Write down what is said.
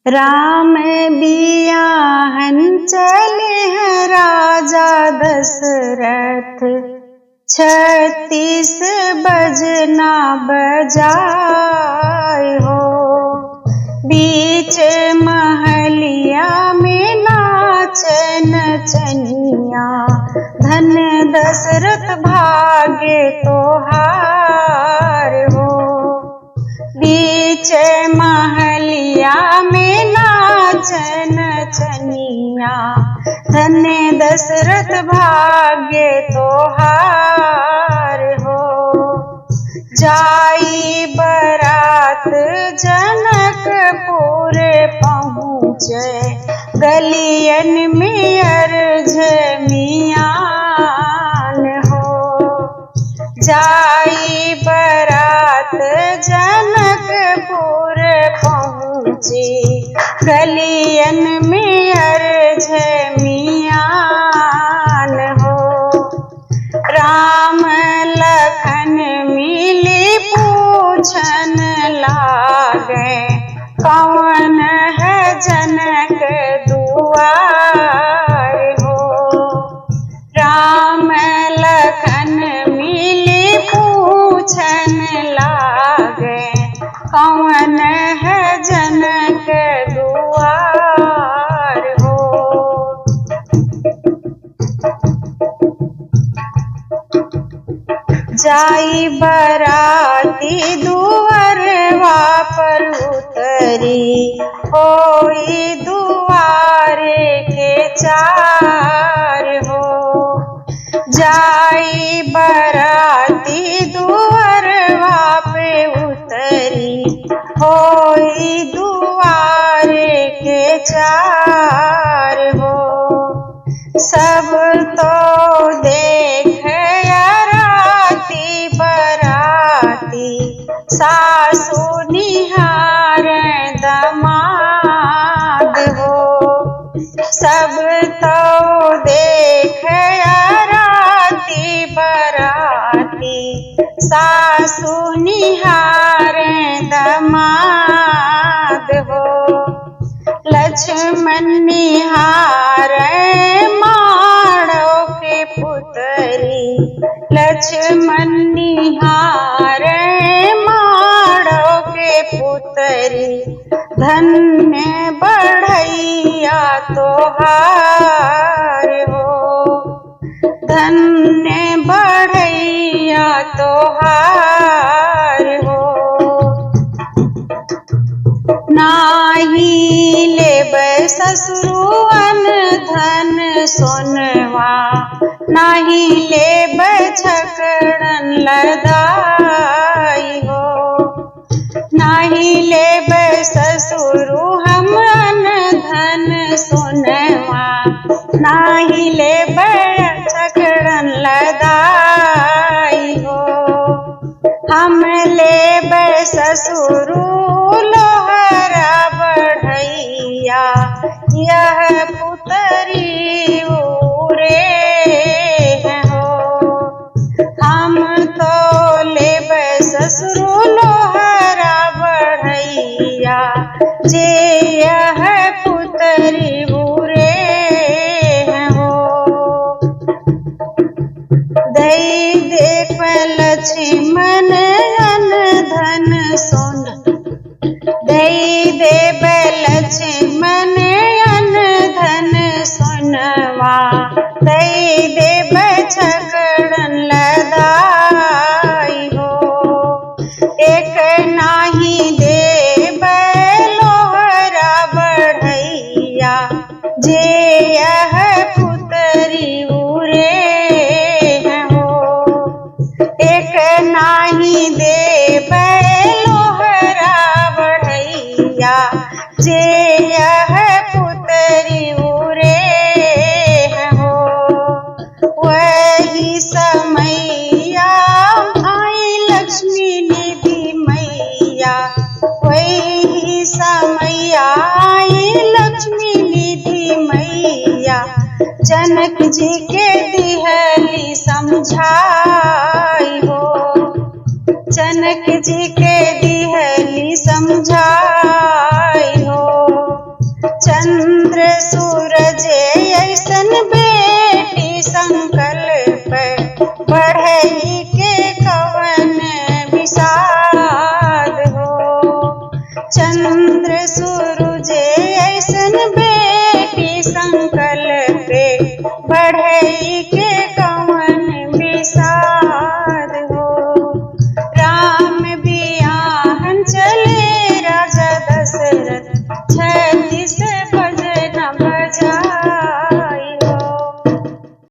राम बियाहन चले हैं राजा दशरथ, 36 बजना बजाए हो। बीच महलिया में नाचे नचनिया, धन दशरथ भाग्य तोहार हो। बीच महलिया में नाचे नचनिया, धन दशरथ भाग्य तोहार हो। जाई बरात जनकपुर पहुँचे, गलियन में अर्ज मियान हो। जाई बरात जनकपुर पहुँचे, गलियन में अर्ज मियान हो। राम लखन मिली पूछन लागे, कौन है जनक दुआर हो। राम लखन मिली पूछन लागे, कौन है जनक दुआर हो। जाई बराती दुअरवा पर उतरी, होई दुआरे के चार हो। जाई बराती दुअरवा पे उतरी, होई दुआरे के चार हो। सब तो देख बराती, सासु निहार दमाद हो। सब तो देख राती बराती, सासु निहार दमाद हो। लक्ष्मण निहार माड़ो के पुतरी, लक्ष्मण निहार माड़ो के पुतरी, धन्य बढ़ैया तोहार हो। धन्य बढ़ैया तोहार हो। नाही लेबै ससुरुअन धन सोनवा, नाही लेबै छकड़न लदाई हो। नाही लेबै ससुरु हमन धन सोनवा, नाही लेबै छकड़न लदाई हो। हम लेबै ससुरु लोहरा बढ़ैया, यह पुतरी उरे हो। हम तो लेबै ससुरु लोहरा बढ़ैया, जे यह पुतरी उरे हो। दई देख लक्ष्मण धन सोन, दई देव लक्ष्मण धन सोनवा, दई देव छकड़न लदाई हो। एक नाही देव लोहरा बढ़ैया, जे यह पुतरी उरे हो। एक नाही देव लोहरा बढ़ैया, जे यह पुतरी उरे हो। वही समैया आई लक्ष्मी निधि मैया, वही समैया आई लक्ष्मी निधि मैया, जनक जी के दिहली समझाई